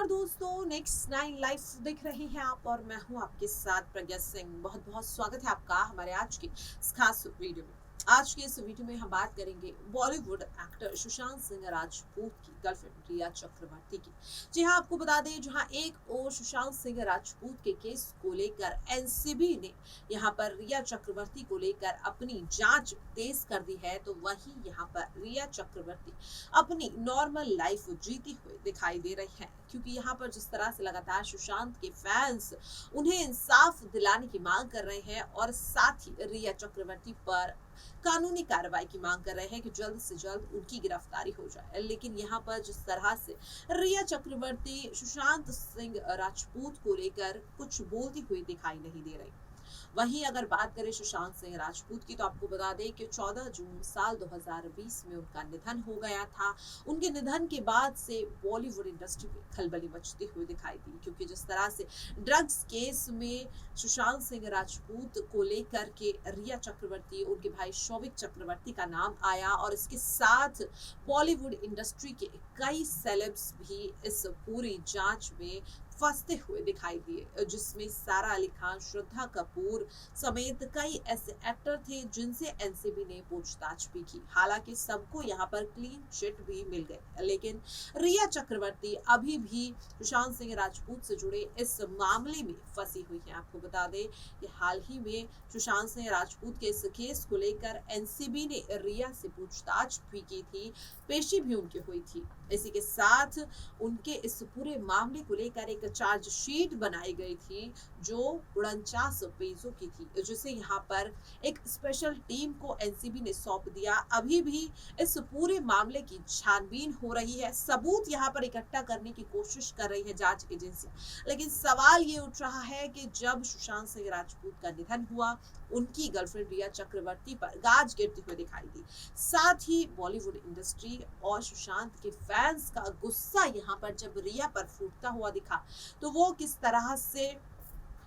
दोस्तों, next nine life देख रहे हैं आप और मैं हूं आपके साथ प्रज्ञा सिंह। बहुत बहुत स्वागत है आपका हमारे आज की इस खास वीडियो में। आज की इस वीडियो में हम बात करेंगे बॉलीवुड एक्टर सुशांत सिंह राजपूत की गर्लफ्रेंड रिया चक्रवर्ती की। जी हाँ, आपको बता दें, जहां एक और सुशांत सिंह राजपूत के केस को लेकर एनसीबी ने यहां पर रिया चक्रवर्ती को लेकर अपनी जांच तेज कर दी है, तो वहीं यहां पर रिया चक्रवर्ती अपनी नॉर्मल लाइफ जीती हुई दिखाई दे रही है, क्योंकि यहाँ पर जिस तरह से लगातार सुशांत के फैंस उन्हें इंसाफ दिलाने की मांग कर रहे हैं और साथ ही रिया चक्रवर्ती पर कानूनी कार्रवाई की मांग कर रहे हैं कि जल्द से जल्द उनकी गिरफ्तारी हो जाए। लेकिन यहाँ पर जिस तरह से रिया चक्रवर्ती सुशांत सिंह राजपूत को लेकर कुछ बोलती हुई दिखाई नहीं दे रही। वहीं अगर बात करें सुशांत सिंह राजपूत की, तो आपको बता दें कि 14 जून साल 2020 में उनका निधन हो गया था। उनके निधन के बाद से बॉलीवुड इंडस्ट्री में खलबली मचती हुई दिखाई दी, क्योंकि जिस तरह से ड्रग्स केस में सुशांत सिंह राजपूत को लेकर के रिया चक्रवर्ती, उनके भाई शौविक चक्रवर्ती का नाम आया और इसके साथ बॉलीवुड इंडस्ट्री के कई सेलेब्स भी इस पूरी जांच में फंसते हुए दिखाई दिए, जिसमें सारा अली खान, श्रद्धा कपूर समेत कई ऐसे एक्टर थे जिनसे एनसीबी ने पूछताछ भी की। हालांकि सबको यहां पर क्लीन चिट भी मिल गए, लेकिन रिया चक्रवर्ती अभी भी सुशांत सिंह राजपूत से जुड़े इस मामले में फंसी हुई है। आपको बता दें कि हाल ही में सुशांत सिंह राजपूत के इस केस को लेकर एनसीबी ने रिया से पूछताछ भी की थी, पेशी भी उनकी हुई थी। इसी के साथ उनके इस पूरे मामले को लेकर एक चार्जशीट बनाई गई थी, जो 49 पेजों की थी, जिसे यहाँ पर एक स्पेशल टीम को एनसीबी ने सौंप दिया। अभी भी इस पूरे मामले की छानबीन हो रही है, सबूत यहाँ पर इकट्ठा करने की कोशिश कर रही है जांच एजेंसी। लेकिन सवाल ये उठ रहा है कि जब सुशांत सिंह राजपूत का निधन हुआ, उनकी गर्लफ्रेंड रिया चक्रवर्ती पर गाज गिरती हुई दिखाई दी। साथ ही बॉलीवुड इंडस्ट्री और सुशांत के फैंस का गुस्सा यहाँ पर जब रिया पर फूटता हुआ दिखा, तो वो किस तरह से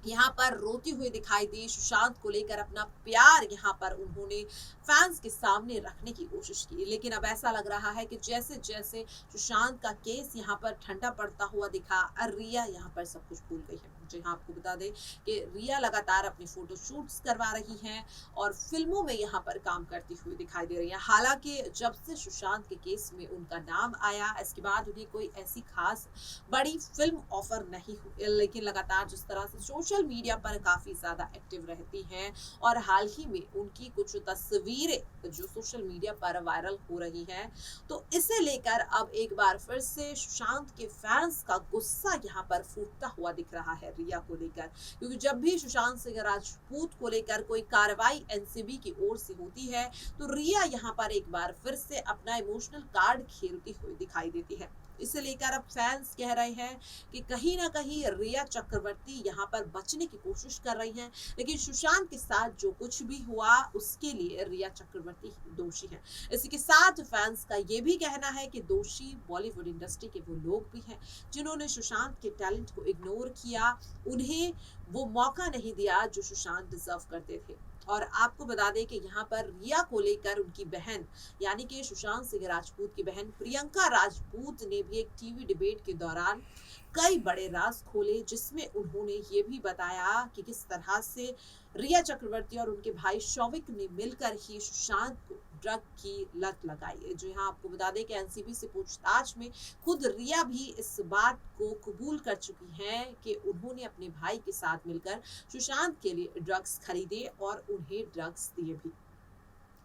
यहाँ पर रोती हुई दिखाई दी। सुशांत को लेकर अपना प्यार यहाँ पर उन्होंने फैंस के सामने रखने की कोशिश की, लेकिन अब ऐसा लग रहा है कि जैसे जैसे सुशांत का केस यहाँ पर ठंडा पड़ता हुआ दिखा, रिया यहाँ पर सब कुछ भूल गई है। जी हाँ, आपको बता दें कि रिया लगातार अपनी फोटो शूट्स करवा रही हैं और फिल्मों में यहाँ पर काम करती हुई दिखाई दे रही है। हालांकि जब से सुशांत के केस में उनका नाम आया, इसके बाद उन्हें कोई ऐसी खास बड़ी फिल्म ऑफर नहीं हुई, लेकिन लगातार जिस तरह से सोशल मीडिया पर काफी ज्यादा एक्टिव रहती हैं और हाल ही में उनकी कुछ तस्वीरें जो सोशल मीडिया पर वायरल हो रही हैं, तो इसे लेकर अब एक बार फिर से सुशांत के फैंस का गुस्सा यहाँ पर फूटता हुआ दिख रहा है रिया को लेकर, क्योंकि जब भी सुशांत सिंह राजपूत को लेकर कोई कार्रवाई एनसीबी की ओर से होती है, तो रिया यहाँ पर एक बार फिर से अपना इमोशनल कार्ड खेलती हुई दिखाई देती है। इसे लेकर अब फैंस कह रहे हैं कि कहीं ना कहीं रिया चक्रवर्ती यहाँ पर बचने की कोशिश कर रही हैं, लेकिन सुशांत के साथ जो कुछ भी हुआ उसके लिए रिया चक्रवर्ती दोषी है। इसी के साथ फैंस का ये भी कहना है कि दोषी बॉलीवुड इंडस्ट्री के वो लोग भी हैं जिन्होंने सुशांत के टैलेंट को इग्नोर किया, उन्हें वो मौका नहीं दिया जो सुशांत डिजर्व करते थे। और आपको बता दें कि यहाँ पर रिया को लेकर उनकी बहन, यानी कि सुशांत सिंह राजपूत की बहन प्रियंका राजपूत ने भी एक टीवी डिबेट के दौरान कई बड़े राज खोले, जिसमें उन्होंने ये भी बताया कि किस तरह से रिया चक्रवर्ती और उनके भाई शौविक ने मिलकर ही सुशांत को ड्रग की लत लगाई है। जो यहाँ आपको बता दें कि एनसीबी से पूछताछ में खुद रिया भी इस बात को कबूल कर चुकी हैं कि उन्होंने अपने भाई के साथ मिलकर सुशांत के लिए ड्रग्स खरीदे और उन्हें ड्रग्स दिए भी।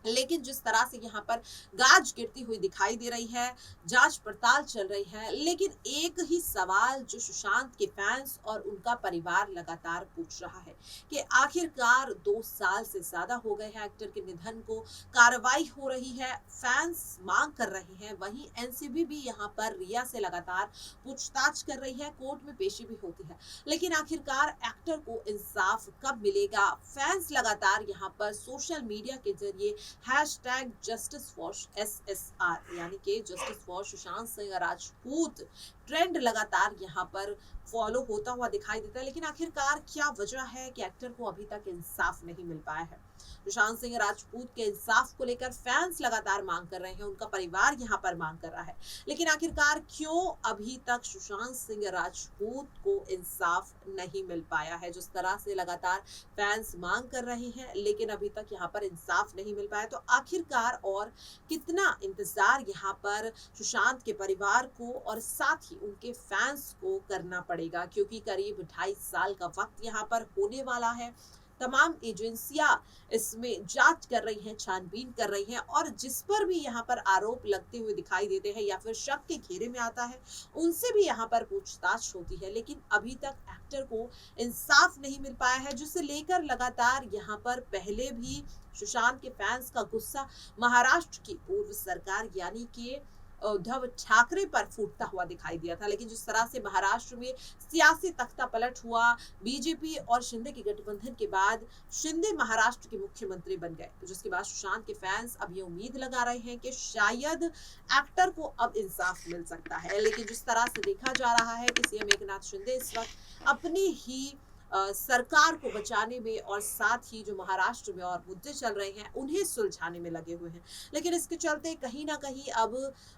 लेकिन जिस तरह से यहाँ पर गाज गिरती हुई दिखाई दे रही है, जांच पड़ताल चल रही है, लेकिन एक ही सवाल जो सुशांत के फैंस और उनका परिवार लगातार पूछ रहा है कि आखिरकार 2 साल से ज्यादा हो गए हैं एक्टर के निधन को, कार्रवाई हो रही है, फैंस मांग कर रहे हैं, वहीं एनसीबी भी यहाँ पर रिया से लगातार पूछताछ कर रही है, कोर्ट में पेशी भी होती है, लेकिन आखिरकार एक्टर को इंसाफ कब मिलेगा? फैंस लगातार यहाँ पर सोशल मीडिया के जरिए हैशटैग जस्टिस फॉर SSR यानी कि justice for Sushant Singh Rajput trend लगातार यहाँ पर फॉलो होता हुआ दिखाई देता है। लेकिन आखिरकार क्या वजह है कि एक्टर को अभी तक इंसाफ नहीं मिल पाया है? सुशांत सिंह राजपूत के इंसाफ को लेकर फैंस लगातार मांग कर रहे हैं, उनका परिवार यहाँ पर मांग कर रहा है। लेकिन आखिरकार क्यों अभी तक सुशांत सिंह राजपूत को इंसाफ नहीं मिल पाया है? जिस तरह से लगातार फैंस मांग कर रहे हैं लेकिन अभी तक यहाँ पर इंसाफ नहीं मिल पाया, तो आखिरकार और कितना इंतजार यहाँ पर सुशांत के परिवार को और साथ ही उनके फैंस को करना पड़ेगा, क्योंकि करीब 2.5 साल का वक्त यहाँ पर होने वाला है। तमाम एजेंसियां इसमें जांच कर रही हैं, छानबीन कर रही हैं, और जिस पर भी यहाँ पर आरोप लगते हुए दिखाई देते हैं या फिर शक के घेरे में आता है, उनसे भी यहाँ पर पूछताछ होती है। लेकिन अभी तक एक्टर को इंसाफ नहीं मिल पाया है, जिसे लेकर लगातार यहाँ पर पहले भी सुशांत के फैंस का गुस्सा महाराष्ट्र की पूर्व सरकार यानी कि उद्धव ठाकरे पर फूटता हुआ दिखाई दिया था। लेकिन जिस तरह से महाराष्ट्र में सियासी तख्ता पलट हुआ, बीजेपी और शिंदे के गठबंधन के बाद शिंदे महाराष्ट्र के मुख्यमंत्री बन गए, तो जिसके बाद सुशांत के फैंस अब ये उम्मीद लगा रहे हैं कि शायद एक्टर को अब इंसाफ मिल सकता है। लेकिन जिस तरह से देखा जा रहा है कि सीएम एकनाथ शिंदे इस वक्त अपनी ही सरकार को बचाने में और साथ ही जो महाराष्ट्र में और मुद्दे चल रहे हैं उन्हें सुलझाने में लगे हुए हैं। लेकिन इसके चलते कहीं ना कहीं अब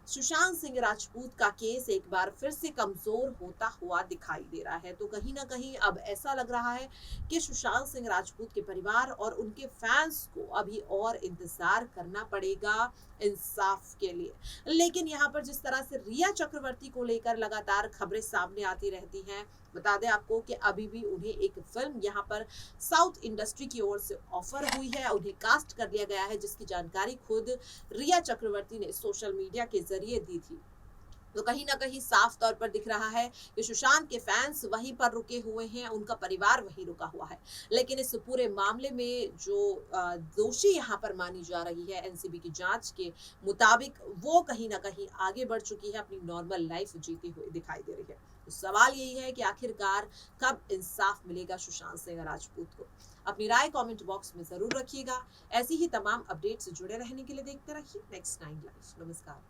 सुशांत सिंह राजपूत का केस एक बार फिर से कमजोर होता हुआ दिखाई दे रहा है। तो कहीं ना कहीं अब ऐसा लग रहा है कि सुशांत सिंह राजपूत के परिवार और उनके फैंस को अभी और इंतजार करना पड़ेगा इंसाफ के लिए। लेकिन यहाँ पर जिस तरह से रिया चक्रवर्ती को लेकर लगातार खबरें सामने आती रहती हैं, बता दें आपको कि अभी भी उन्हें एक फिल्म यहाँ पर साउथ इंडस्ट्री की ओर से ऑफर हुई है, उन्हें कास्ट कर लिया गया है, जिसकी जानकारी खुद रिया चक्रवर्ती ने सोशल मीडिया के जरिए दी थी। तो कहीं ना कहीं साफ तौर पर दिख रहा है कि सुशांत के फैंस वहीं पर रुके हुए हैं, उनका परिवार वहीं रुका हुआ है। लेकिन इस पूरे मामले में जो दोषी यहाँ पर मानी जा रही है एनसीबी की जांच के मुताबिक, वो कहीं ना कहीं आगे बढ़ चुकी है, अपनी नॉर्मल लाइफ जीती हुई दिखाई दे रही है। तो सवाल यही है कि आखिरकार कब इंसाफ मिलेगा सुशांत सिंह राजपूत को? अपनी राय कमेंट बॉक्स में जरूर रखिएगा। ऐसी ही तमाम अपडेट से जुड़े रहने के लिए देखते रहिए नेक्स्ट 9 लाइव। नमस्कार।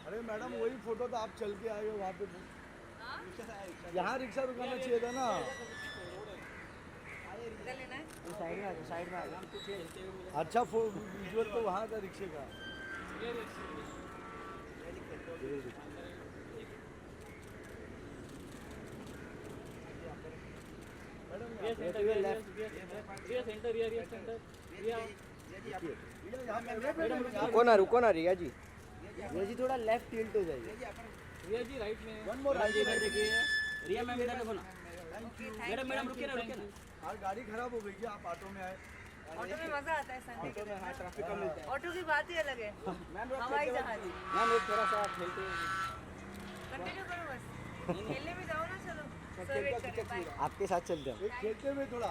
अरे मैडम वही फोटो तो आप चल के आए हो वहाँ पे, यहाँ रिक्शा रुकाना चाहिए था ना। साइड में अच्छा विजुअल तो वहाँ का रिक्शे का। रुको ना रिया जी, थोड़ा लेफ्ट टिल्ट हो जाएगी। रिया जी राइट में, वन मोर राइट इधर देखिए। रिया मैम इधर देखो ना। मैडम रुकिए ना हाँ गाड़ी खराब हो गई क्या? आप ऑटो में आए? ऑटो में मजा आता है संडे ऑटो में, हाँ ट्रैफिक कम मिलता है। ऑटो की बात ही अलग है। मैम हवाई जहाज मैम एक थोड़ा सा खेलते कंटिन्यू करो बस, खेलने में जाओ ना, चलो सर्वे करें, बाय। आपके साथ चलते हैं। खेलते हुए थोड़ा